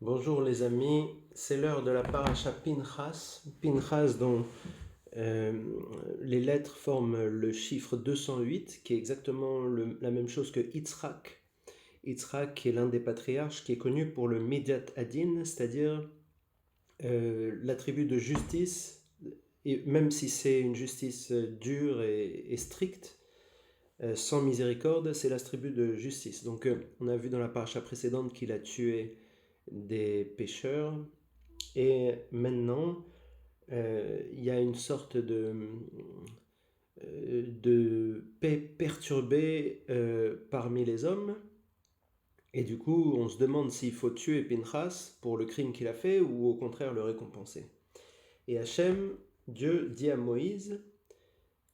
Bonjour les amis, c'est l'heure de la paracha Pinchas. Pinchas dont euh, les lettres forment le chiffre 208, qui est exactement la même chose que Yitzhak. Yitzhak qui est l'un des patriarches qui est connu pour le Midat Adin, c'est-à-dire l'attribut de justice, et même si c'est une justice dure et stricte, sans miséricorde, c'est l'attribut de justice. Donc on a vu dans la paracha précédente qu'il a tué des pécheurs. Et maintenant, il y a une sorte de paix perturbée parmi les hommes. Et du coup, on se demande s'il faut tuer Pinchas pour le crime qu'il a fait ou au contraire le récompenser. Et Hachem, Dieu, dit à Moïse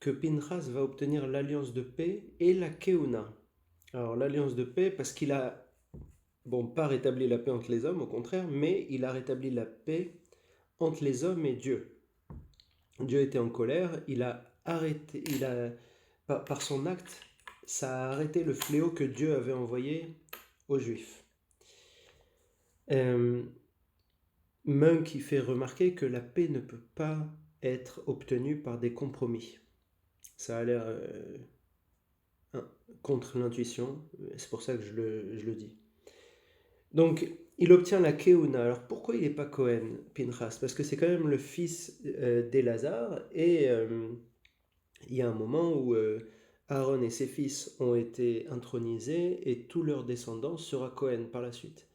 que Pinchas va obtenir l'alliance de paix et la Keuna. Alors l'alliance de paix parce qu'il a, bon, pas rétabli la paix entre les hommes, au contraire, mais il a rétabli la paix entre les hommes et Dieu. Dieu était en colère, il a arrêté, par son acte, ça a arrêté le fléau que Dieu avait envoyé aux Juifs. Munk qui fait remarquer que la paix ne peut pas être obtenue par des compromis. Ça a l'air contre l'intuition, c'est pour ça que je le dis. Donc, il obtient la Keuna. Alors, pourquoi il n'est pas Cohen, Pinchas? Parce que c'est quand même le fils d'Élazar, et il y a un moment où Aaron et ses fils ont été intronisés, et tout leur descendance sera Cohen par la suite.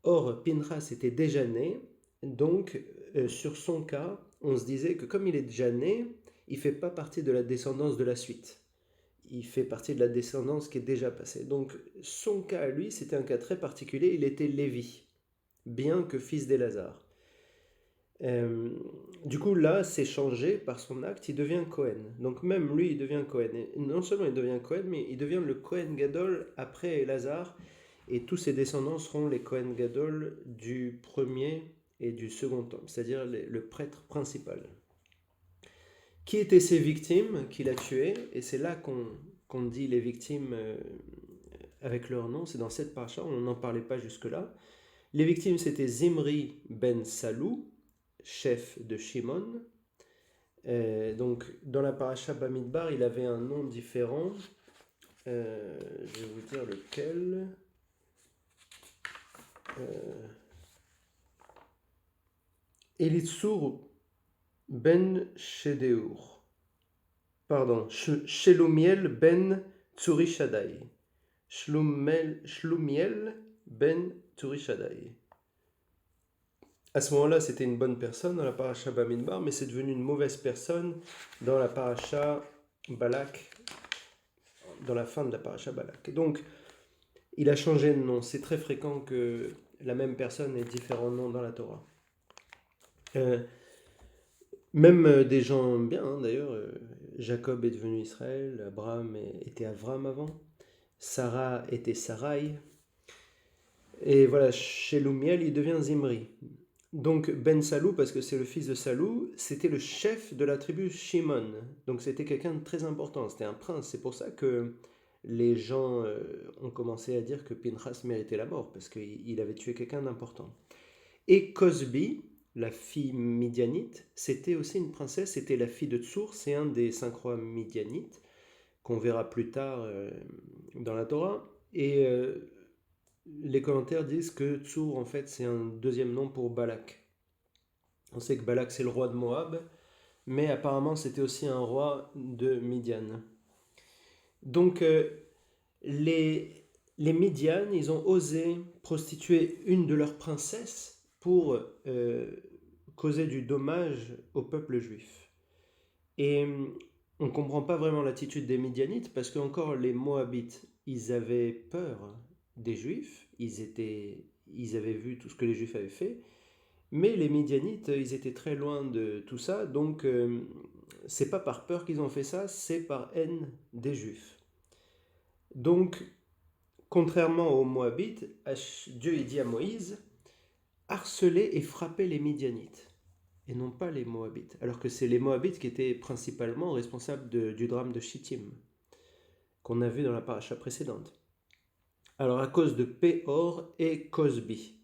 Or, Pinchas était déjà né, donc sur son cas, on se disait que comme il est déjà né, il ne fait pas partie de la descendance de la suite. Il fait partie de la descendance qui est déjà passée. Donc son cas à lui, c'était un cas très particulier, il était Lévi, bien que fils d'Élazar. Euh, du coup, là, c'est changé par son acte, il devient Cohen. Donc même lui, il devient Cohen. Et non seulement il devient Cohen, mais il devient le Cohen Gadol après Elazar. Et tous ses descendants seront les Cohen Gadol du premier et du second temple, c'est-à-dire le prêtre principal. Qui étaient ces victimes qu'il a tuées? Et c'est là qu'on dit les victimes avec leur nom, c'est dans cette paracha, on n'en parlait pas jusque-là. Les victimes, c'était Zimri ben Salou, chef de Shimon. Donc, dans la paracha Bamidbar, il avait un nom différent. Je vais vous dire lequel. Elitsur ben Shedeur. Pardon, Shelumiel ben Tsurishadai. Shlumiel ben Tsurishadai. À ce moment-là, c'était une bonne personne dans la paracha Bamidbar, mais c'est devenu une mauvaise personne dans la paracha Balak, dans la fin de la paracha Balak. Et donc, il a changé de nom. C'est très fréquent que la même personne ait différents noms dans la Torah. Même des gens bien, hein, d'ailleurs. Jacob est devenu Israël, Abraham était Avram avant, Sarah était Sarai. Et voilà, chez Lumiel, il devient Zimri. Donc Ben Salou, parce que c'est le fils de Salou, c'était le chef de la tribu Shimon. Donc c'était quelqu'un de très important, c'était un prince. C'est pour ça que les gens ont commencé à dire que Pinchas méritait la mort, parce qu'il avait tué quelqu'un d'important. Et Cosbi, la fille midianite, c'était aussi une princesse, c'était la fille de Tsour, c'est un des 5 rois midianites, qu'on verra plus tard dans la Torah. Et les commentaires disent que Tsour, en fait, c'est un deuxième nom pour Balak. On sait que Balak, c'est le roi de Moab, mais apparemment, c'était aussi un roi de Midian. Donc, les Midian, ils ont osé prostituer une de leurs princesses pour causer du dommage au peuple juif. Et on ne comprend pas vraiment l'attitude des Midianites parce que encore les Moabites, ils avaient peur des Juifs, ils avaient vu tout ce que les Juifs avaient fait, mais les Midianites, ils étaient très loin de tout ça, donc c'est pas par peur qu'ils ont fait ça, c'est par haine des Juifs. Donc, contrairement aux Moabites, Dieu il dit à Moïse, harcelez et frappez les Midianites, et non pas les Moabites, alors que c'est les Moabites qui étaient principalement responsables du drame de Shittim, qu'on a vu dans la paracha précédente. Alors à cause de Péor et Cosbi.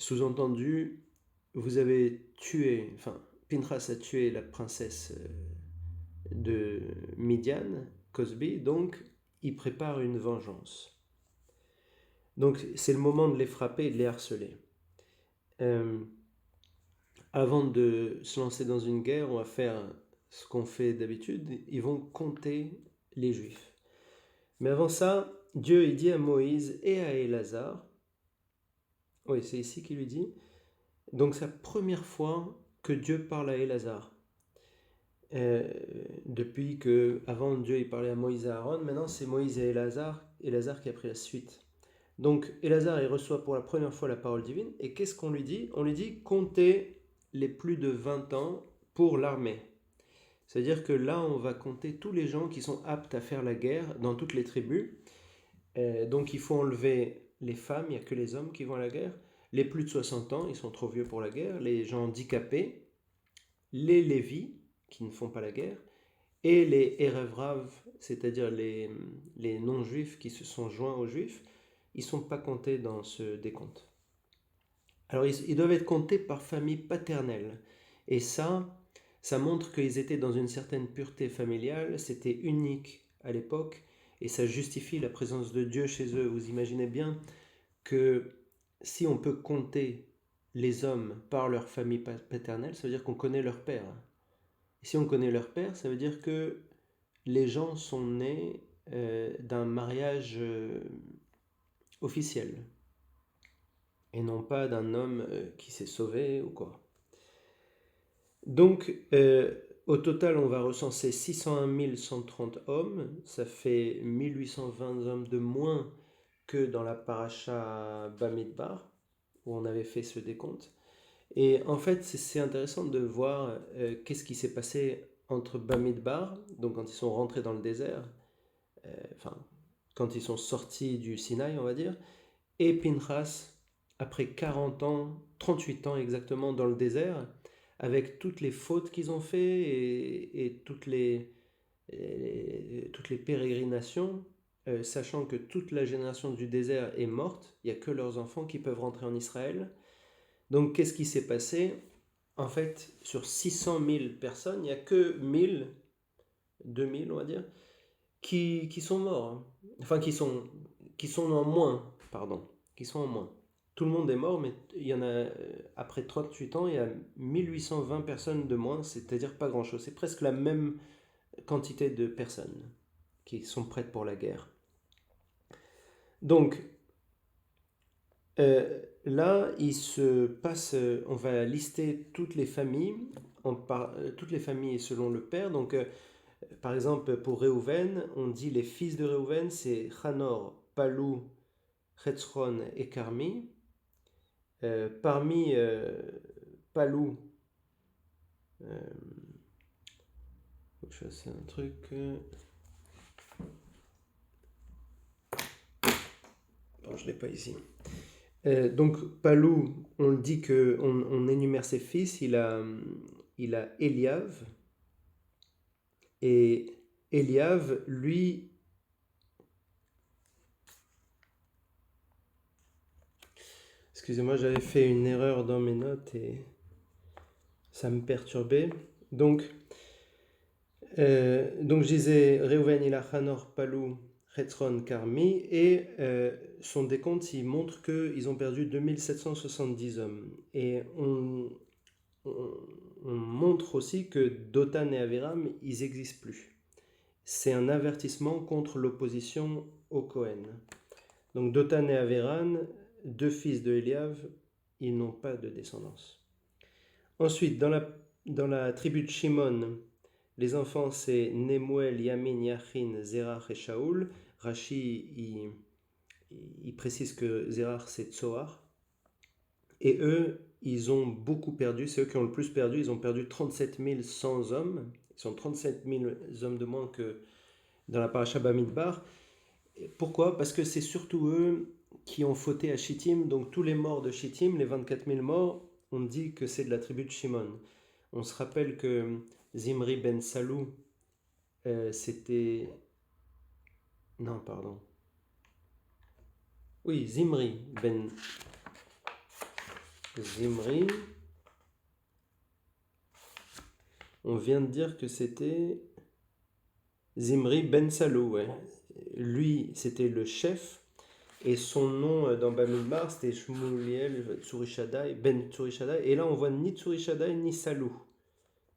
Sous-entendu, vous avez tué, enfin, Pinchas a tué la princesse de Midian, Cosbi, donc il prépare une vengeance. Donc c'est le moment de les frapper et de les harceler. Avant de se lancer dans une guerre, on va faire ce qu'on fait d'habitude, ils vont compter les Juifs. Mais avant ça, Dieu il dit à Moïse et à Élasar, oui c'est ici qu'il lui dit, donc c'est la première fois que Dieu parle à Élasar. Depuis que, avant Dieu il parlait à Moïse et à Aaron, maintenant c'est Moïse et Élasar qui a pris la suite. Donc Élasar il reçoit pour la première fois la parole divine, et qu'est-ce qu'on lui dit? On lui dit comptez les plus de 20 ans pour l'armée. C'est-à-dire que là on va compter tous les gens qui sont aptes à faire la guerre dans toutes les tribus. Donc il faut enlever les femmes, il n'y a que les hommes qui vont à la guerre. Les plus de 60 ans, ils sont trop vieux pour la guerre. Les gens handicapés, les Lévis, qui ne font pas la guerre, et les Erev Rav, c'est-à-dire les non-juifs qui se sont joints aux juifs, ils ne sont pas comptés dans ce décompte. Alors ils doivent être comptés par famille paternelle. Et ça montre qu'ils étaient dans une certaine pureté familiale, c'était unique à l'époque, et ça justifie la présence de Dieu chez eux. Vous imaginez bien que si on peut compter les hommes par leur famille paternelle, ça veut dire qu'on connaît leur père. Et si on connaît leur père, ça veut dire que les gens sont nés d'un mariage officiel, et non pas d'un homme qui s'est sauvé ou quoi. Donc, au total, on va recenser 601 130 hommes, ça fait 1820 hommes de moins que dans la paracha Bamidbar, où on avait fait ce décompte. Et en fait, c'est intéressant de voir qu'est-ce qui s'est passé entre Bamidbar, donc quand ils sont rentrés dans le désert, enfin, quand ils sont sortis du Sinaï, on va dire, et Pinchas, après 40 ans, 38 ans exactement dans le désert, avec toutes les fautes qu'ils ont fait et toutes les pérégrinations, sachant que toute la génération du désert est morte, il n'y a que leurs enfants qui peuvent rentrer en Israël. Donc qu'est-ce qui s'est passé? En fait, sur 600 000 personnes, il n'y a que 1000, 2000 on va dire, qui sont morts. Hein. Enfin, qui sont en moins, pardon, qui sont en moins. Tout le monde est mort, mais il y en a, après 38 ans, il y a 1820 personnes de moins, c'est-à-dire pas grand-chose. C'est presque la même quantité de personnes qui sont prêtes pour la guerre. Donc, là, il se passe, on va lister toutes les familles, toutes les familles selon le père. Donc, par exemple, pour Réhouven, on dit les fils de Réhouven, c'est Hanor, Palou, Hetzron et Carmi. Parmi Palou, je fasse un truc. Bon, je ne l'ai pas ici. Donc Palou, on dit que on énumère ses fils. Il a Eliav. Et Eliav, lui, excusez-moi, j'avais fait une erreur dans mes notes et ça me perturbait. Donc je disais Réhouven, il a Hanor, Palou, Hetzron, Carmi, et son décompte, il montre qu'ils ont perdu 2770 hommes. Et on montre aussi que Dotan et Aviram, ils n'existent plus. C'est un avertissement contre l'opposition au Cohen. Donc Dotan et Aviram, deux fils de Eliav, ils n'ont pas de descendance. Ensuite, dans la tribu de Shimon, les enfants c'est Nemuel, Yamin, Yachin, Zerach et Shaoul. Rashi il précise que Zerach c'est Tsoar. Et eux, ils ont beaucoup perdu, c'est eux qui ont le plus perdu, ils ont perdu 37 100 hommes. Ils sont 37 000 hommes de moins que dans la paracha Bamidbar. Pourquoi? Parce que c'est surtout eux qui ont fauté à Shittim, donc tous les morts de Shittim, les 24 000 morts, on dit que c'est de la tribu de Shimon. On se rappelle que Zimri ben Salou, c'était... Non, pardon. Oui, Zimri ben... Zimri, on vient de dire que c'était Zimri ben Salou, ouais. Lui, c'était le chef, et son nom dans Bamidbar, c'était Shmuliel Tsurishadai, ben Tsurishadai, et là on voit ni Tsurishadai ni Salou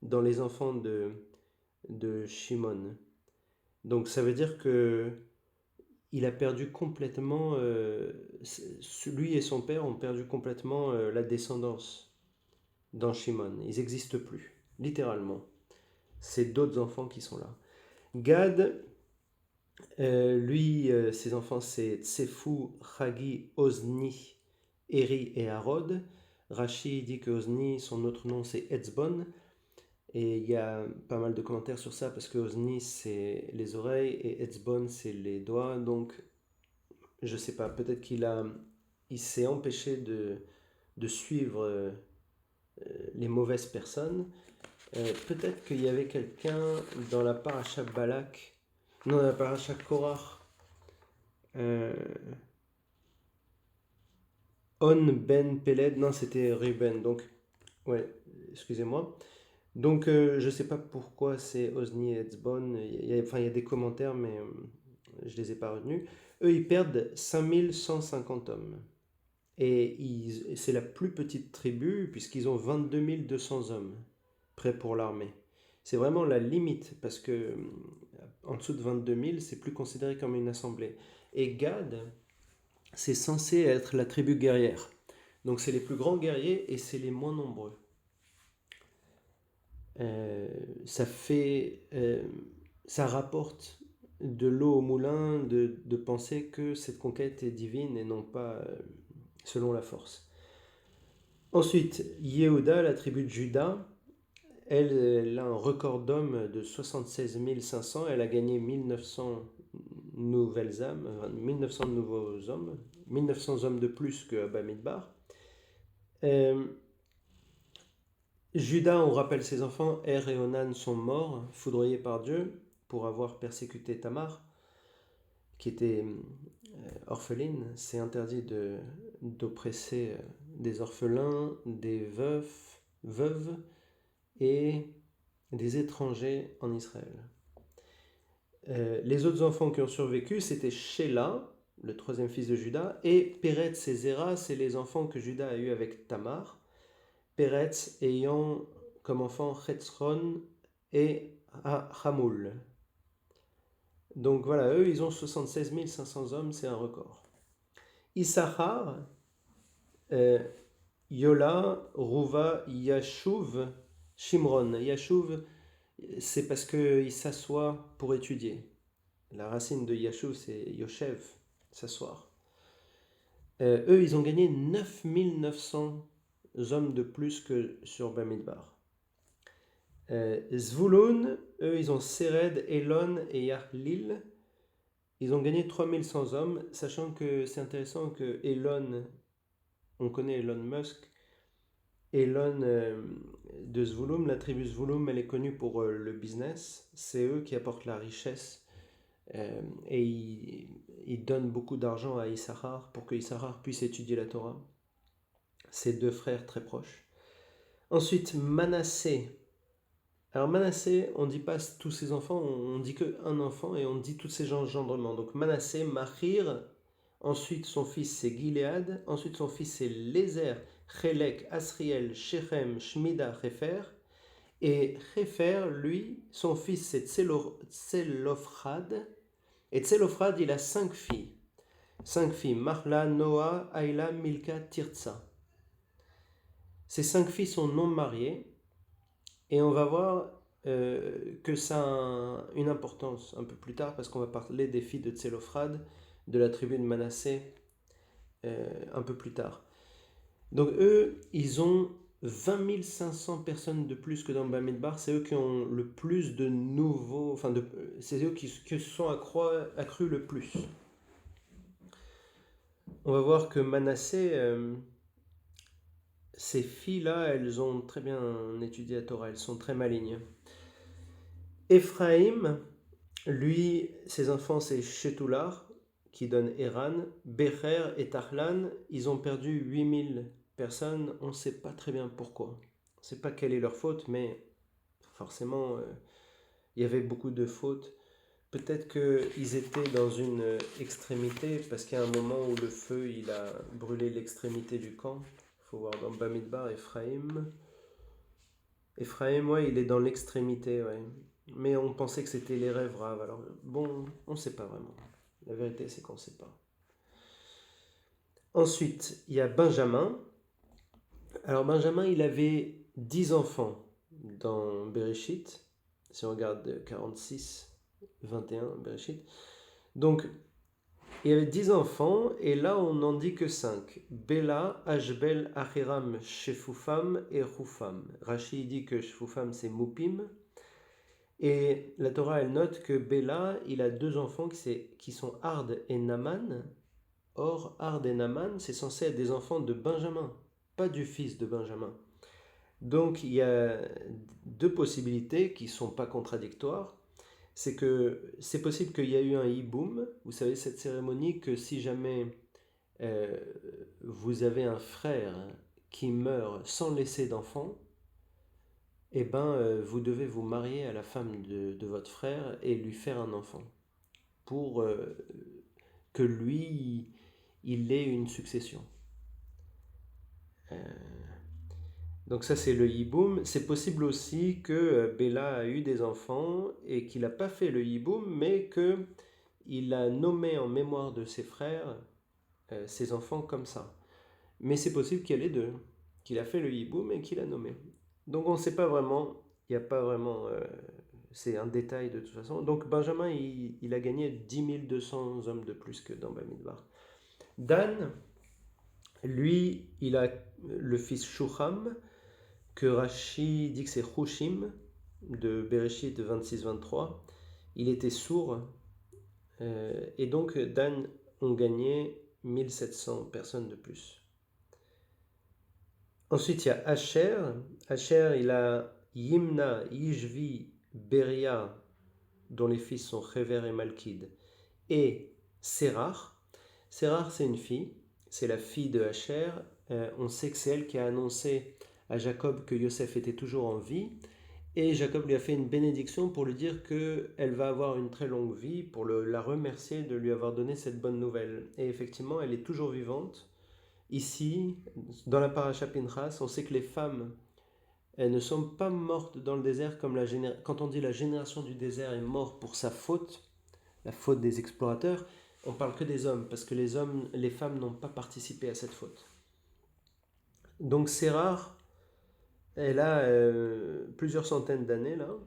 dans les enfants de Shimon. Donc ça veut dire que il a perdu complètement, lui et son père ont perdu complètement la descendance dans Shimon. Ils n'existent plus, littéralement. C'est d'autres enfants qui sont là. Gad, lui, ses enfants, c'est Tsefou, Chagi, Ozni, Eri et Harod. Rashi dit que Ozni, son autre nom, c'est Etzbon. Et il y a pas mal de commentaires sur ça parce que Ozni, c'est les oreilles et Etzbon, c'est les doigts. Donc, je sais pas, peut-être il s'est empêché de suivre les mauvaises personnes. Peut-être qu'il y avait quelqu'un dans la paracha Balak, non, dans la paracha Korach, On ben Peled, non, c'était Ruben, donc, ouais, excusez-moi. Donc, je sais pas pourquoi c'est Ozni et Etzbon, enfin, il y a des commentaires, mais je les ai pas retenus. Eux, ils perdent 5150 hommes. Et c'est la plus petite tribu, puisqu'ils ont 22 200 hommes prêts pour l'armée. C'est vraiment la limite, parce que en dessous de 22 000, c'est plus considéré comme une assemblée. Et Gad, c'est censé être la tribu guerrière. Donc c'est les plus grands guerriers et c'est les moins nombreux. Ça ça rapporte de l'eau au moulin de penser que cette conquête est divine et non pas selon la force. Ensuite, Yehuda, la tribu de Juda, elle a un record d'hommes de 76 500. Elle a gagné 1900 nouvelles âmes, 1900 nouveaux hommes, 1900 hommes de plus que Bamidbar. Juda, on rappelle ses enfants, Er et Onan sont morts, foudroyés par Dieu pour avoir persécuté Tamar, qui était orpheline. C'est interdit d'oppresser des orphelins, des veuves et des étrangers en Israël. Les autres enfants qui ont survécu, c'était Sheila, le troisième fils de Juda, et Péretz et Zéra, c'est les enfants que Juda a eus avec Tamar. Péretz ayant comme enfant Chetzron et Hamoul. Donc voilà, eux, ils ont 76 500 hommes, c'est un record. Issachar, Yola, Rouva, Yashuv, Shimron. Yashuv, c'est parce qu'il s'assoit pour étudier. La racine de Yashuv, c'est Yoshev, s'asseoir. Eux, ils ont gagné 9900 hommes de plus que sur Bamidbar. Zvulun, eux, ils ont Sered, Elon et Yahlil. Ils ont gagné 3100 hommes, sachant que c'est intéressant que Elon, on connaît Elon Musk, Elon de Zvulun, la tribu Zvulun, elle est connue pour le business. C'est eux qui apportent la richesse et ils donnent beaucoup d'argent à Issachar pour que Issachar puisse étudier la Torah. C'est deux frères très proches. Ensuite, Manassé. Alors Manassé, on ne dit pas tous ses enfants, on dit qu'un enfant et on dit tous ses engendrements. Donc Manassé, Machir, ensuite son fils c'est Gilead, ensuite son fils c'est Lézer, Chelek, Asriel, Shechem, Shmida, Hefer. Et Hefer, lui, son fils c'est Tselophrad. Et Tselophrad, il a 5 filles. 5 filles, Mahla, Noah, Aïla, Milka, Tirtsa. Ces 5 filles sont non mariées. Et on va voir que ça a une importance un peu plus tard, parce qu'on va parler des filles de Tselophrad, de la tribu de Manassé, un peu plus tard. Donc eux, ils ont 20 500 personnes de plus que dans Bamidbar. C'est eux qui ont le plus de nouveaux... c'est eux qui se sont accrus le plus. On va voir que Manassé... ces filles-là, elles ont très bien étudié la Torah, elles sont très malignes. Ephraïm, lui, ses enfants, c'est Shetoular, qui donne Eran. Becher et Tahlan, ils ont perdu 8000 personnes, on ne sait pas très bien pourquoi. On ne sait pas quelle est leur faute, mais forcément, il y avait beaucoup de fautes. Peut-être qu'ils étaient dans une extrémité, parce qu'il y a un moment où le feu il a brûlé l'extrémité du camp. Il faut voir dans Bamidbar, Ephraim. Ephraim, ouais, il est dans l'extrémité, ouais. Mais on pensait que c'était les rêves raves. Alors, bon, on ne sait pas vraiment. La vérité, c'est qu'on ne sait pas. Ensuite, il y a Benjamin. Alors, Benjamin, il avait 10 enfants dans Bereshit. Si on regarde 46, 21, Bereshit. Donc, il y avait 10 enfants, et là, on n'en dit que 5. Béla, Ashbel, Ahiram, Shefufam et Rufam. Rashi dit que Shefufam, c'est Mupim. Et la Torah, elle note que Béla, il a 2 enfants qui sont Ard et Naman. Or, Ard et Naman, c'est censé être des enfants de Benjamin, pas du fils de Benjamin. Donc, il y a 2 possibilités qui ne sont pas contradictoires. C'est que c'est possible qu'il y a eu un hiboum. Vous savez, cette cérémonie que si jamais vous avez un frère qui meurt sans laisser d'enfant, eh ben, vous devez vous marier à la femme de votre frère et lui faire un enfant pour que lui, il ait une succession. Donc ça, c'est le hiboum. C'est possible aussi que Béla a eu des enfants et qu'il n'a pas fait le hiboum, mais qu'il a nommé en mémoire de ses frères ses enfants comme ça. Mais c'est possible qu'il y ait les deux, qu'il a fait le hiboum et qu'il a nommé. Donc on ne sait pas vraiment, il n'y a pas vraiment... c'est un détail de toute façon. Donc Benjamin, il a gagné 10 200 hommes de plus que dans Bamidbar. Dan, lui, il a le fils Shuham, que Rashi dit que c'est Hushim, de Bereshit 26-23. Il était sourd, et donc Dan ont gagné 1700 personnes de plus. Ensuite, il y a Asher. Asher, il a Yimna, Yishvi, Beria, dont les fils sont Hever et Malkid, et Serach. Serach, c'est une fille, c'est la fille de Asher. On sait que c'est elle qui a annoncé à Jacob que Yosef était toujours en vie, et Jacob lui a fait une bénédiction pour lui dire qu'elle va avoir une très longue vie, pour la remercier de lui avoir donné cette bonne nouvelle. Et effectivement, elle est toujours vivante. Ici, dans la paracha Pinchas, on sait que les femmes, elles ne sont pas mortes dans le désert comme quand on dit la génération du désert est morte pour sa faute, la faute des explorateurs, on parle que des hommes, parce que les femmes n'ont pas participé à cette faute. Donc c'est rare, elle a plusieurs centaines d'années là,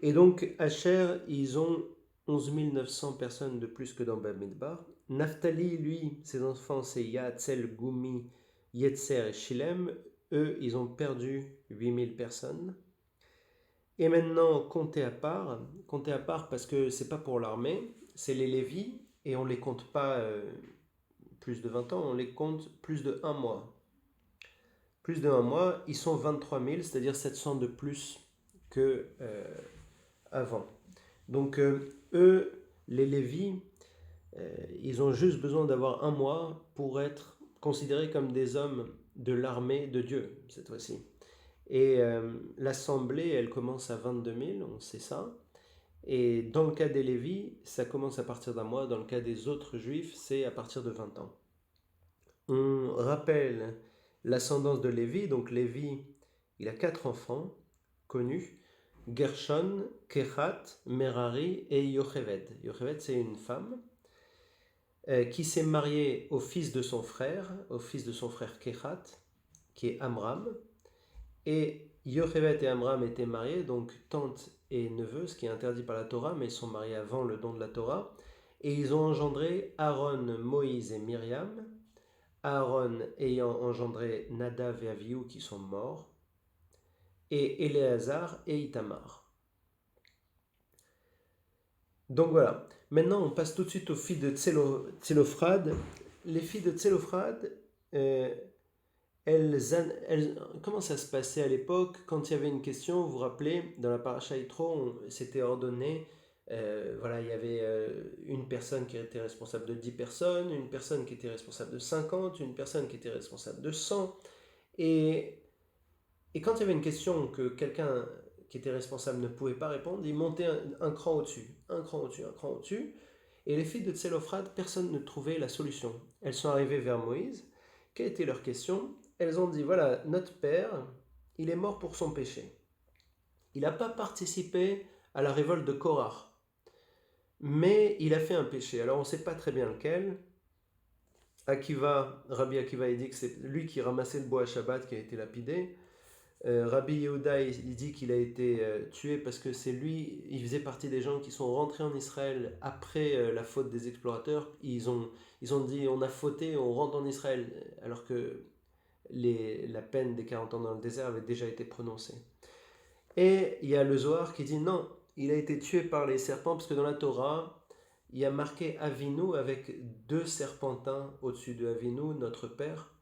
et donc Asher, ils ont 11 900 personnes de plus que dans Bamidbar. Naphtali, lui, ses enfants, c'est Yahatzel, Goumi, Yetzer et Shilem. Eux, ils ont perdu 8000 personnes. Et maintenant, comptez à part parce que c'est pas pour l'armée, c'est les Lévis, et on les compte pas plus de 20 ans, on les compte plus de 1 mois. Plus de 1 mois, ils sont 23 000, c'est-à-dire 700 de plus que avant. Donc eux, les Lévis, ils ont juste besoin d'avoir 1 mois pour être considérés comme des hommes de l'armée de Dieu, cette fois-ci. Et l'assemblée, elle commence à 22 000, on sait ça. Et dans le cas des Lévis, ça commence à partir d'1 mois. Dans le cas des autres juifs, c'est à partir de 20 ans. On rappelle l'ascendance de Lévi. Donc Lévi, il a 4 enfants connus. Gershon, Kehat, Merari et Yocheved. Yocheved, c'est une femme qui s'est mariée au fils de son frère Kehat, qui est Amram. Et Yocheved et Amram étaient mariés, donc tante et neveu, ce qui est interdit par la Torah, mais ils sont mariés avant le don de la Torah. Et ils ont engendré Aaron, Moïse et Myriam. Aaron ayant engendré Nadav et Avihu qui sont morts, et Éléazar et Itamar. Donc voilà. Maintenant, on passe tout de suite aux filles de Tselophrad. Les filles de Tselophrad, comment ça se passait à l'époque quand il y avait une question? Vous vous rappelez, dans la paracha Yitro, c'était ordonné Voilà, il y avait une personne qui était responsable de 10 personnes, une personne qui était responsable de 50, une personne qui était responsable de 100. Et, et quand il y avait une question que quelqu'un qui était responsable ne pouvait pas répondre, il montait un cran au-dessus, un cran au-dessus, un cran au-dessus. Et les filles de Tselophrad, personne ne trouvait la solution. Elles sont arrivées vers Moïse. Quelle était leur question? Elles ont dit, voilà, notre père, il est mort pour son péché. Il n'a pas participé à la révolte de Korah, mais il a fait un péché. Alors on ne sait pas très bien lequel. Rabbi Akiva, il dit que c'est lui qui ramassait le bois à Shabbat qui a été lapidé. Rabbi Yehuda, il dit qu'il a été tué parce que c'est lui, il faisait partie des gens qui sont rentrés en Israël après la faute des explorateurs. Ils ont dit on a fauté, on rentre en Israël, alors que la peine des 40 ans dans le désert avait déjà été prononcée. Et il y a le Zohar qui dit non, il a été tué par les serpents parce que dans la Torah, il y a marqué Avinu avec 2 serpentins au-dessus de Avinu, notre père.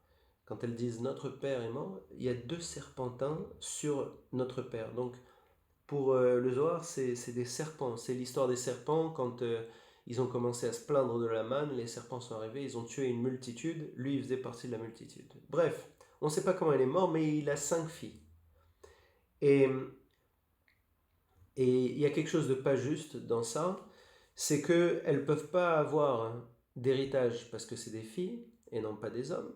Quand elles disent notre père est mort, il y a 2 serpentins sur notre père. Donc pour le Zohar, c'est des serpents. C'est l'histoire des serpents. Quand ils ont commencé à se plaindre de la manne, les serpents sont arrivés, ils ont tué une multitude. Lui, il faisait partie de la multitude. Bref, on ne sait pas comment il est mort, mais il a 5 filles. Et il y a quelque chose de pas juste dans ça, c'est qu'elles ne peuvent pas avoir d'héritage parce que c'est des filles et non pas des hommes.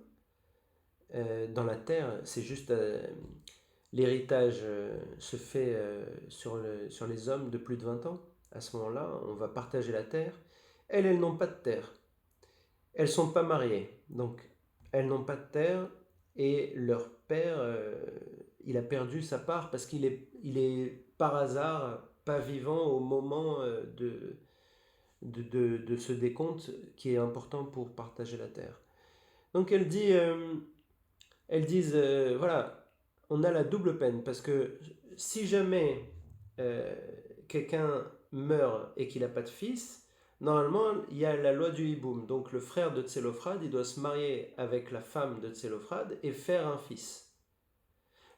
Dans la terre, c'est juste l'héritage se fait sur les hommes de plus de 20 ans. À ce moment-là, on va partager la terre. Elles n'ont pas de terre. Elles ne sont pas mariées. Donc, elles n'ont pas de terre et leur père, il a perdu sa part parce qu'il est par hasard pas vivant au moment de ce décompte qui est important pour partager la terre. Donc elles disent, voilà, on a la double peine parce que si jamais euh, quelqu'un meurt et qu'il n'a pas de fils, normalement il y a la loi du hiboum. Donc le frère de Tselophrad, il doit se marier avec la femme de Tselophrad et faire un fils.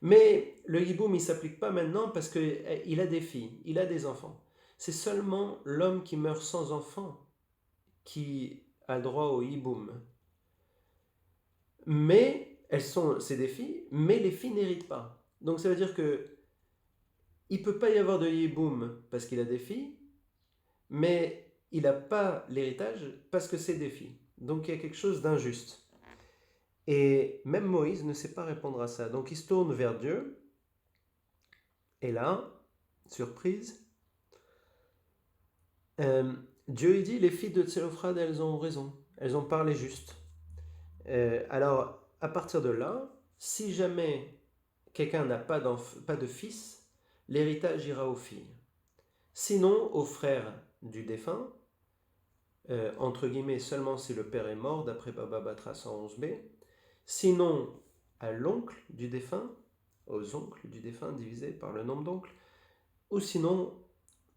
Mais le hiboum, il ne s'applique pas maintenant parce qu'il a des filles, il a des enfants. C'est seulement l'homme qui meurt sans enfant qui a droit au hiboum. Mais c'est des filles, mais les filles n'héritent pas. Donc ça veut dire que il peut pas y avoir de hiboum parce qu'il a des filles, mais il n'a pas l'héritage parce que c'est des filles. Donc il y a quelque chose d'injuste. Et même Moïse ne sait pas répondre à ça. Donc il se tourne vers Dieu. Et là, surprise, Dieu il dit les filles de Tselophrad, elles ont raison. Elles ont parlé juste. Alors, à partir de là, si jamais quelqu'un n'a pas de fils, l'héritage ira aux filles. Sinon, aux frères du défunt, entre guillemets seulement si le père est mort, d'après Baba Batra 111b. Sinon, à l'oncle du défunt, aux oncles du défunt divisé par le nombre d'oncles, ou sinon,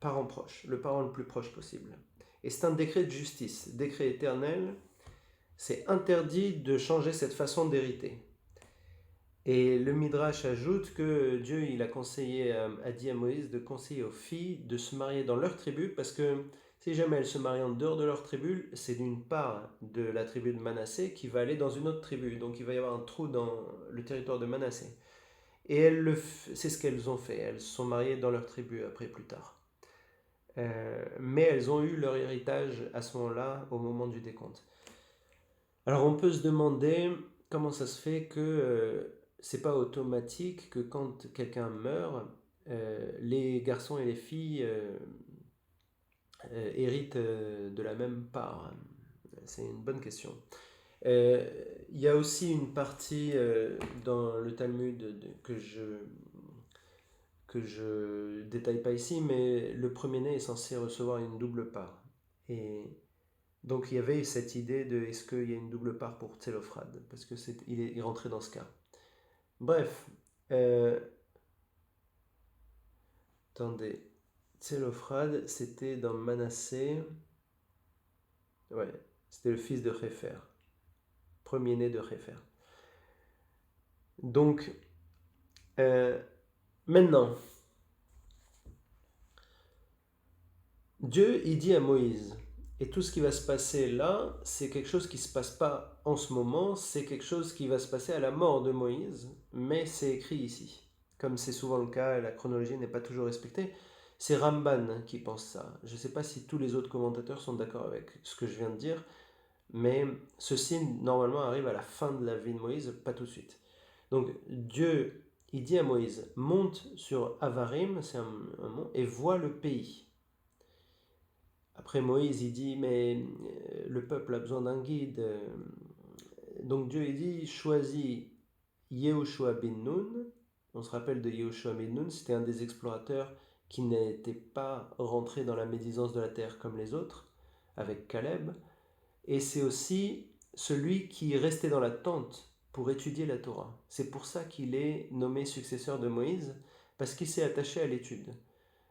parent proche, le parent le plus proche possible. Et c'est un décret de justice, décret éternel. C'est interdit de changer cette façon d'hériter. Et le Midrash ajoute que Dieu il a dit à Moïse de conseiller aux filles de se marier dans leur tribu parce que si jamais elles se marient en dehors de leur tribu, c'est d'une part de la tribu de Manassé qui va aller dans une autre tribu. Donc il va y avoir un trou dans le territoire de Manassé. Et c'est ce qu'elles ont fait. Elles se sont mariées dans leur tribu après plus tard. Mais elles ont eu leur héritage à ce moment-là, au moment du décompte. Alors on peut se demander comment ça se fait que c'est pas automatique que quand quelqu'un meurt, les garçons et les filles héritent de la même part. C'est une bonne question. Il y a aussi une partie dans le Talmud que je détaille pas ici, mais le premier-né est censé recevoir une double part. Et donc il y avait cette idée de est-ce qu'il y a une double part pour Tselophrad, parce que il rentrait dans ce cas. Bref, attendez, Tselophrad, c'était dans Manassé, ouais, c'était le fils de Khéfer, premier-né de Khéfer. Donc, maintenant, Dieu, il dit à Moïse, et tout ce qui va se passer là, c'est quelque chose qui ne se passe pas en ce moment, c'est quelque chose qui va se passer à la mort de Moïse, mais c'est écrit ici. Comme c'est souvent le cas, la chronologie n'est pas toujours respectée. C'est Ramban qui pense ça. Je ne sais pas si tous les autres commentateurs sont d'accord avec ce que je viens de dire, mais ceci normalement arrive à la fin de la vie de Moïse, pas tout de suite. Donc Dieu, il dit à Moïse, monte sur Avarim, c'est un mont, et vois le pays. Après Moïse, il dit, mais le peuple a besoin d'un guide. Donc Dieu, il dit, choisis Yehoshua ben Nun. On se rappelle de Yehoshua ben Nun, c'était un des explorateurs qui n'était pas rentré dans la médisance de la terre comme les autres, avec Caleb. Et c'est aussi celui qui restait dans la tente pour étudier la Torah. C'est pour ça qu'il est nommé successeur de Moïse, parce qu'il s'est attaché à l'étude.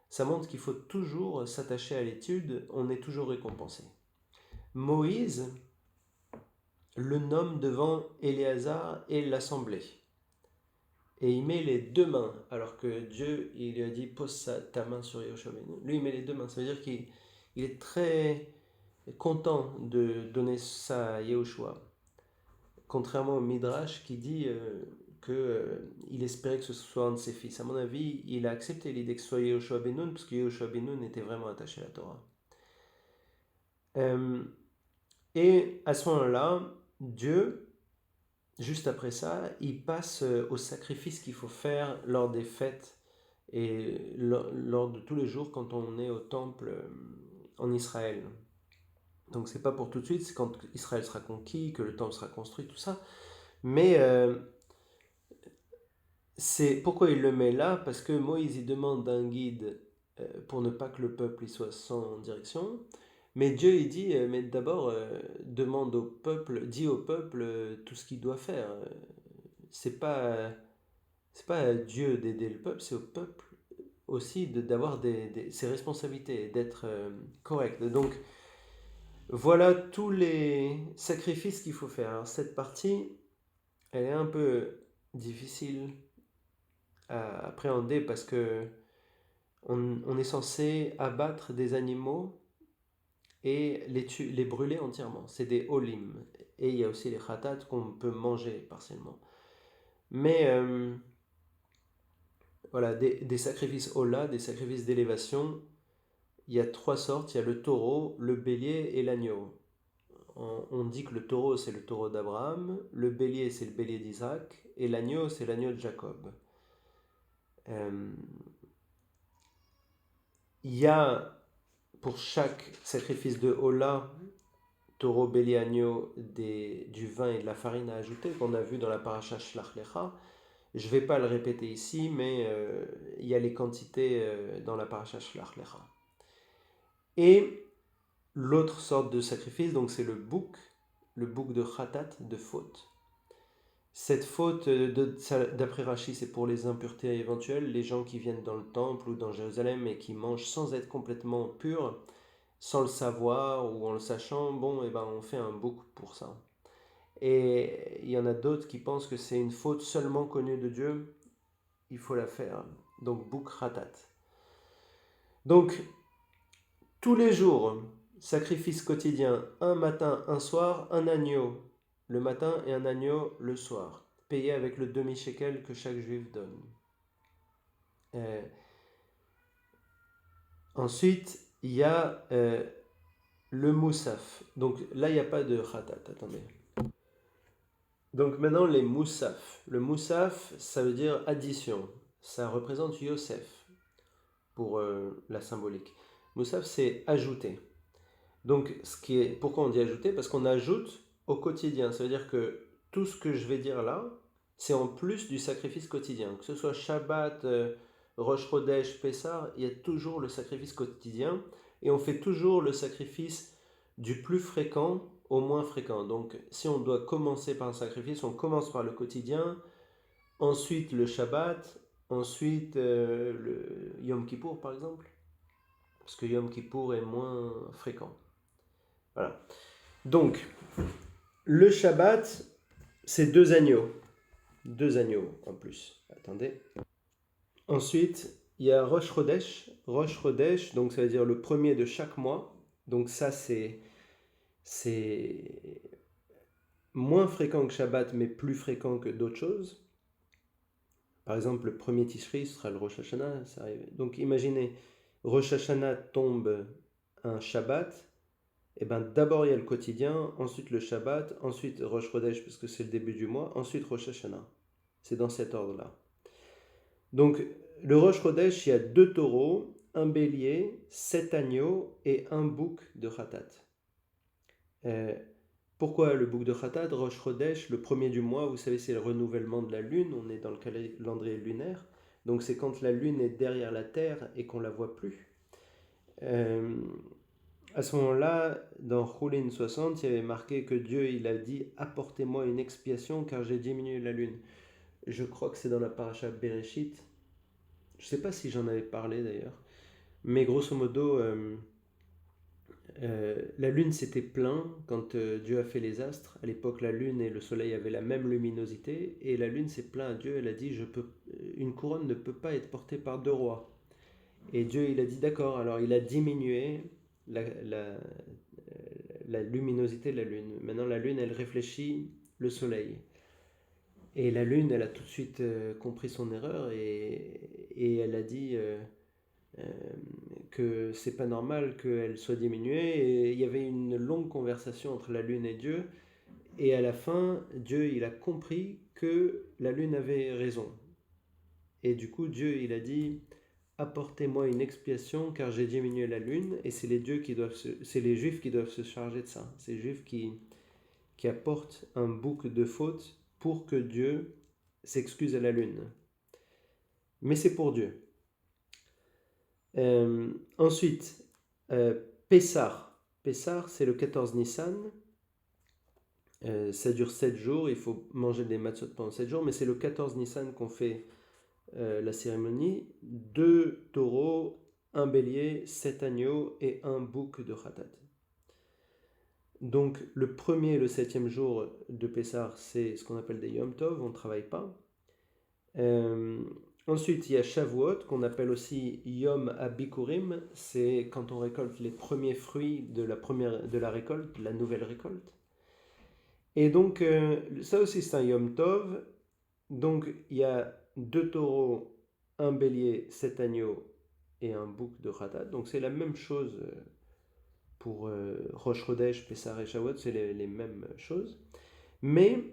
Ça montre qu'il faut toujours s'attacher à l'étude, on est toujours récompensé. Moïse le nomme devant Éléazar et l'assemblée. Et il met les deux mains, alors que Dieu il lui a dit pose ta main sur Yehoshua. Lui il met les deux mains, ça veut dire qu'il est très content de donner ça à Yehoshua. Contrairement au Midrash qui dit qu'il espérait que ce soit un de ses fils. À mon avis, il a accepté l'idée que ce soit Yehoshua ben Nun, parce que Yehoshua ben Nun était vraiment attaché à la Torah. Et à ce moment-là, Dieu, juste après ça, il passe au sacrifice qu'il faut faire lors des fêtes et lors de tous les jours quand on est au temple en Israël. Donc c'est pas pour tout de suite, c'est quand Israël sera conquis, que le temple sera construit, tout ça. Mais c'est pourquoi il le met là, parce que Moïse il demande un guide pour ne pas que le peuple il soit sans direction. Mais Dieu il dit, mais d'abord demande au peuple, dis au peuple tout ce qu'il doit faire. C'est pas à Dieu d'aider le peuple, c'est au peuple aussi d'avoir ses responsabilités, d'être correct. Donc voilà tous les sacrifices qu'il faut faire. Alors cette partie, elle est un peu difficile à appréhender parce que on est censé abattre des animaux et les brûler entièrement. C'est des olim. Et il y a aussi les khatat qu'on peut manger partiellement. Mais voilà, des sacrifices ola, des sacrifices d'élévation, il y a trois sortes. Il y a le taureau, le bélier et l'agneau. On dit que le taureau c'est le taureau d'Abraham, le bélier c'est le bélier d'Isaac et l'agneau c'est l'agneau de Jacob. Il y a pour chaque sacrifice de Ola, taureau, bélier, agneau, du vin et de la farine à ajouter, qu'on a vu dans la paracha Shlach Lecha. Je ne vais pas le répéter ici, mais il y a les quantités dans la paracha Shlach Lecha. Et l'autre sorte de sacrifice, donc c'est le bouc de khatat, de faute. Cette faute, d'après Rashi, c'est pour les impuretés éventuelles, les gens qui viennent dans le temple ou dans Jérusalem et qui mangent sans être complètement purs, sans le savoir ou en le sachant, bon, et ben on fait un bouc pour ça. Et il y en a d'autres qui pensent que c'est une faute seulement connue de Dieu, il faut la faire. Donc bouc ratat. Donc tous les jours, sacrifice quotidien, un matin, un soir, un agneau le matin et un agneau le soir, payé avec le demi-shekel que chaque juif donne. Ensuite, il y a le moussaf. Donc là, il n'y a pas de khatat. Attendez. Donc maintenant, les moussaf. Le moussaf, ça veut dire addition. Ça représente Yosef pour la symbolique. Moussaf, c'est ajouter. Donc, pourquoi on dit ajouter? Parce qu'on ajoute au quotidien. Ça veut dire que tout ce que je vais dire là, c'est en plus du sacrifice quotidien. Que ce soit Shabbat, Rosh Chodesh, Pessah, il y a toujours le sacrifice quotidien. Et on fait toujours le sacrifice du plus fréquent au moins fréquent. Donc, si on doit commencer par un sacrifice, on commence par le quotidien, ensuite le Shabbat, ensuite le Yom Kippour par exemple. Parce que Yom Kippour est moins fréquent. Voilà. Donc, le Shabbat, c'est 2 agneaux. 2 agneaux en plus. Attendez. Ensuite, il y a Rosh Chodesh. Rosh Chodesh, donc ça veut dire le premier de chaque mois. Donc ça, c'est moins fréquent que Shabbat, mais plus fréquent que d'autres choses. Par exemple, le premier Tishri sera le Rosh Hashanah. Ça arrive. Donc imaginez, Rosh Hashanah tombe un Shabbat. Et ben d'abord il y a le quotidien, ensuite le Shabbat, ensuite Rosh Chodesh parce que c'est le début du mois, ensuite Rosh Hashanah. C'est dans cet ordre-là. Donc le Rosh Chodesh, il y a 2 taureaux, un bélier, 7 agneaux et un bouc de Khatat. Pourquoi le bouc de Khatat? Rosh Chodesh, le premier du mois, vous savez, c'est le renouvellement de la lune, on est dans le calendrier lunaire, donc c'est quand la lune est derrière la terre et qu'on ne la voit plus. À ce moment-là, dans Choulin 60, il y avait marqué que Dieu il a dit « Apportez-moi une expiation car j'ai diminué la lune ». Je crois que c'est dans la paracha Bereshit. Je ne sais pas si j'en avais parlé d'ailleurs. Mais grosso modo, la lune s'était plaint quand Dieu a fait les astres. À l'époque, la lune et le soleil avaient la même luminosité. Et la lune s'est plaint à Dieu. Elle a dit une couronne ne peut pas être portée par 2 rois. Et Dieu il a dit d'accord. Alors il a diminué la luminosité de la lune. Maintenant, la lune, elle réfléchit le soleil. Et la lune, elle a tout de suite compris son erreur et elle a dit que c'est pas normal qu'elle soit diminuée. Et il y avait une longue conversation entre la lune et Dieu. Et à la fin, Dieu, il a compris que la lune avait raison. Et du coup, Dieu, il a dit apportez-moi une expiation car j'ai diminué la lune. Et c'est c'est les Juifs qui doivent se charger de ça. C'est les Juifs qui apportent un bouc de faute pour que Dieu s'excuse à la lune. Mais c'est pour Dieu. Ensuite, Pessah. Pessah, c'est le 14 Nissan. Ça dure 7 jours. Il faut manger des matzot pendant 7 jours. Mais c'est le 14 Nissan qu'on fait la cérémonie. 2 taureaux, un bélier, 7 agneaux et un bouc de Khatat. Donc le premier et le 7e jour de Pessah, c'est ce qu'on appelle des Yom Tov, on ne travaille pas. Ensuite, il y a Shavuot, qu'on appelle aussi Yom Abikurim, c'est quand on récolte les premiers fruits de la récolte, de la nouvelle récolte. Et donc, ça aussi c'est un Yom Tov. Donc, il y a 2 taureaux, un bélier, 7 agneaux et un bouc de Khatat. Donc, c'est la même chose pour Rosh Chodesh, Pessah et Shavuot, c'est les mêmes choses. Mais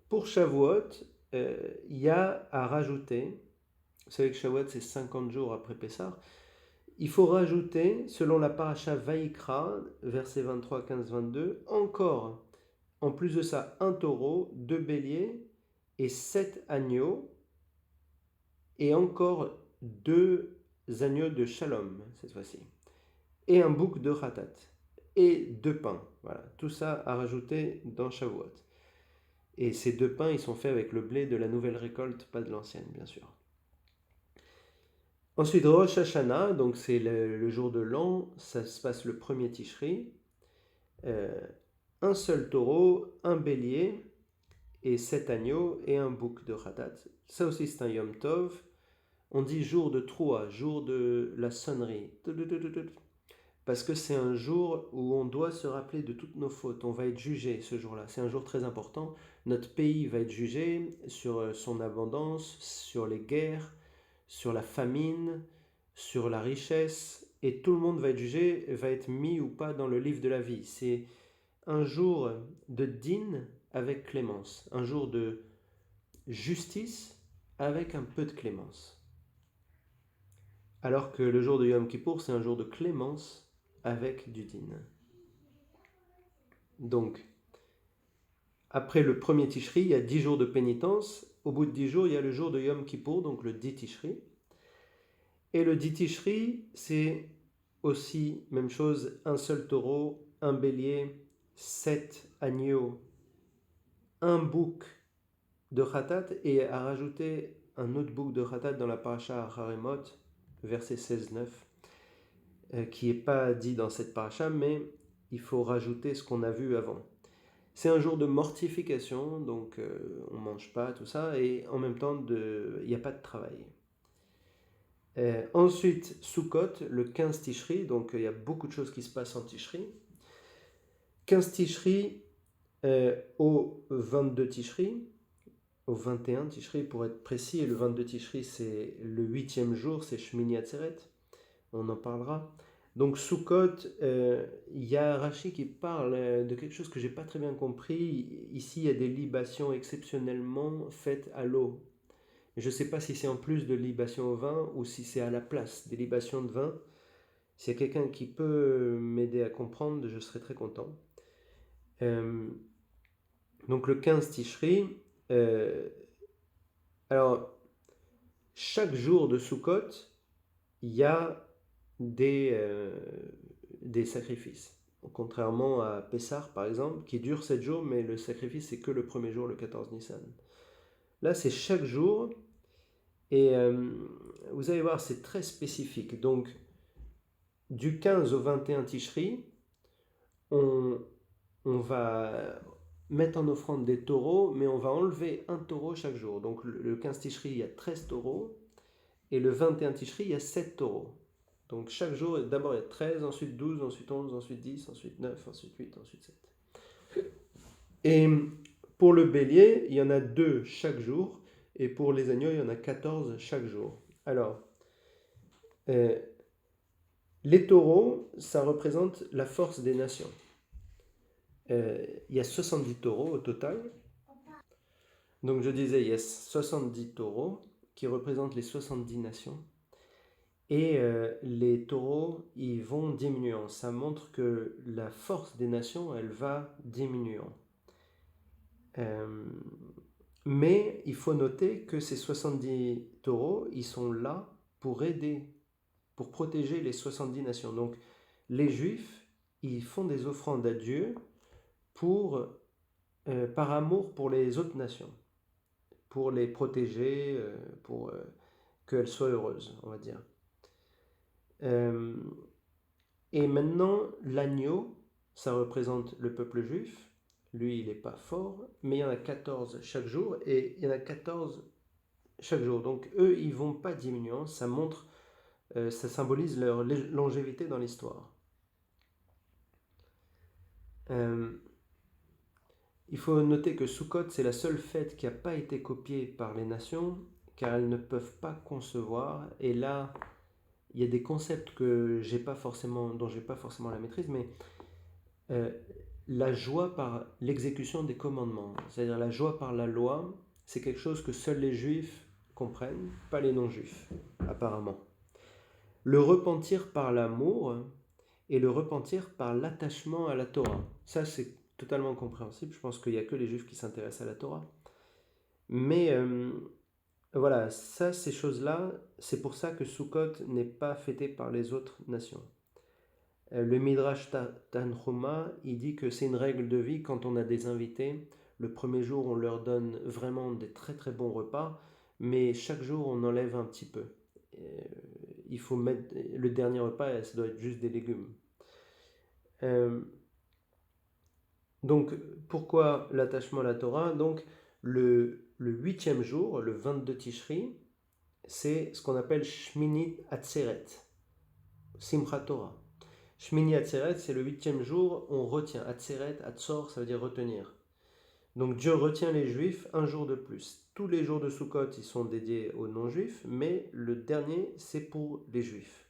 pour Shavuot, il y a à rajouter, vous savez que Shavuot c'est 50 jours après Pessah, il faut rajouter, selon la paracha Vaïkra, versets 23, 15, 22, encore, en plus de ça, 1 taureau, 2 béliers et 7 agneaux, et encore 2 agneaux de Shalom, cette fois-ci, et un bouc de Khatat, et 2 pains. Voilà, tout ça à rajouter dans Shavuot. Et ces 2 pains, ils sont faits avec le blé de la nouvelle récolte, pas de l'ancienne, bien sûr. Ensuite, Rosh Hashanah, donc c'est le jour de l'an, ça se passe le premier Tishri. Un seul taureau, un bélier, et 7 agneaux, et un bouc de Khatat. Ça aussi, c'est un Yom Tov. On dit jour de Troua, jour de la sonnerie. Parce que c'est un jour où on doit se rappeler de toutes nos fautes. On va être jugé ce jour-là. C'est un jour très important. Notre pays va être jugé sur son abondance, sur les guerres, sur la famine, sur la richesse. Et tout le monde va être jugé, va être mis ou pas dans le livre de la vie. C'est un jour de din avec clémence. Un jour de justice avec un peu de clémence. Alors que le jour de Yom Kippour, c'est un jour de clémence avec du din. Donc, après le premier Tishri, il y a 10 jours de pénitence. Au bout de 10 jours, il y a le jour de Yom Kippour, donc le 10 Tishri. Et le 10 Tishri, c'est aussi même chose, un seul taureau, un bélier, 7 agneaux, un bouc de Khatat, et à rajouter un autre bouc de Khatat dans la paracha Haremot, verset 16-9. Qui n'est pas dit dans cette paracha, mais il faut rajouter ce qu'on a vu avant. C'est un jour de mortification, donc on ne mange pas, tout ça, et en même temps, il n'y a pas de travail. Ensuite, Sukkot, le 15 Tishri, donc il y a beaucoup de choses qui se passent en Tishri. 15 Tishri au 22 Tishri, au 21 Tishri pour être précis, et le 22 Tishri c'est le 8e jour, c'est Shmini Atzeret, on en parlera. Donc Sukkot, il y a Rashi qui parle de quelque chose que j'ai pas très bien compris. Ici, il y a des libations exceptionnellement faites à l'eau. Je ne sais pas si c'est en plus de libations au vin ou si c'est à la place des libations de vin. S'il y a quelqu'un qui peut m'aider à comprendre, je serai très content. Euh, donc le 15 Tishri, euh, alors chaque jour de Sukkot, il y a des sacrifices. Contrairement à Pessah par exemple, qui dure 7 jours, mais le sacrifice c'est que le premier jour, le 14 Nissan. Là c'est chaque jour, et vous allez voir c'est très spécifique. Donc du 15 au 21 Tishri, on, on va mettre en offrande des taureaux, mais on va enlever un taureau chaque jour. Donc le 15 Tishri, il y a 13 taureaux, et le 21 Tishri, il y a 7 taureaux. Donc chaque jour, d'abord il y a 13, ensuite 12, ensuite 11, ensuite 10, ensuite 9, ensuite 8, ensuite 7. Et pour le bélier, il y en a 2 chaque jour, et pour les agneaux, il y en a 14 chaque jour. Alors, euh, les taureaux, ça représente la force des nations. Il y a 70 taureaux au total. Donc je disais, il y a 70 taureaux qui représentent les 70 nations. Et les taureaux, ils vont diminuant. Ça montre que la force des nations, elle va diminuant. Euh, mais il faut noter que ces 70 taureaux, ils sont là pour aider, pour protéger les 70 nations. Donc les Juifs, ils font des offrandes à Dieu par amour pour les autres nations, pour les protéger, pour qu'elles soient heureuses, on va dire. Euh, et maintenant, l'agneau, ça représente le peuple juif. Lui, il n'est pas fort, mais il y en a 14 chaque jour, et il y en a 14 chaque jour. Donc eux, ils ne vont pas diminuant, ça montre, ça symbolise leur longévité dans l'histoire. Euh, il faut noter que Sukkot, c'est la seule fête qui n'a pas été copiée par les nations, car elles ne peuvent pas concevoir, et là, il y a des concepts dont j'ai pas forcément la maîtrise, mais euh, la joie par l'exécution des commandements, c'est-à-dire la joie par la loi, c'est quelque chose que seuls les juifs comprennent, pas les non-juifs, apparemment. Le repentir par l'amour et le repentir par l'attachement à la Torah. Ça, c'est totalement compréhensible. Je pense qu'il n'y a que les juifs qui s'intéressent à la Torah. Mais voilà, ça, ces choses-là, c'est pour ça que Sukkot n'est pas fêté par les autres nations. Le Midrash Tanhuma, il dit que c'est une règle de vie quand on a des invités. Le premier jour, on leur donne vraiment des très très bons repas, mais chaque jour, on enlève un petit peu. Il faut mettre le dernier repas, ça doit être juste des légumes. Donc, pourquoi l'attachement à la Torah? Donc, le 8e jour, le 22 Tishri, c'est ce qu'on appelle Shmini Atzeret, Simchat Torah. Shmini Atzeret, c'est le 8e jour, on retient. Atzeret, Atzor, ça veut dire retenir. Donc Dieu retient les Juifs un jour de plus. Tous les jours de Sukkot, ils sont dédiés aux non-juifs, mais le dernier, c'est pour les Juifs.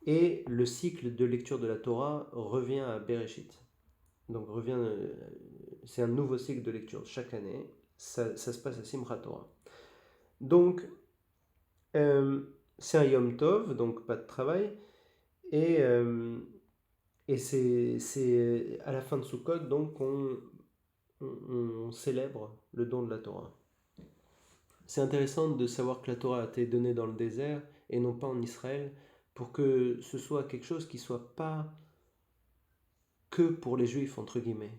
Et le cycle de lecture de la Torah revient à Bereshit. Donc c'est un nouveau cycle de lecture chaque année. Ça se passe à Simchat Torah. Donc, c'est un Yom Tov, donc pas de travail. Et c'est à la fin de Sukkot, donc on célèbre le don de la Torah. C'est intéressant de savoir que la Torah a été donnée dans le désert et non pas en Israël, pour que ce soit quelque chose qui ne soit pas que pour les Juifs, entre guillemets.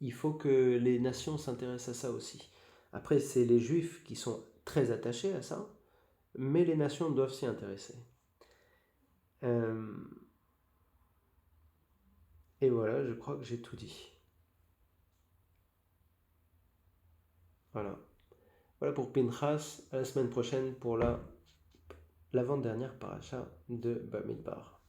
Il faut que les nations s'intéressent à ça aussi. Après, c'est les Juifs qui sont très attachés à ça, mais les nations doivent s'y intéresser. Et voilà, je crois que j'ai tout dit. Voilà. Voilà pour Pinchas. À la semaine prochaine pour la l'avant-dernière paracha de Bamidbar.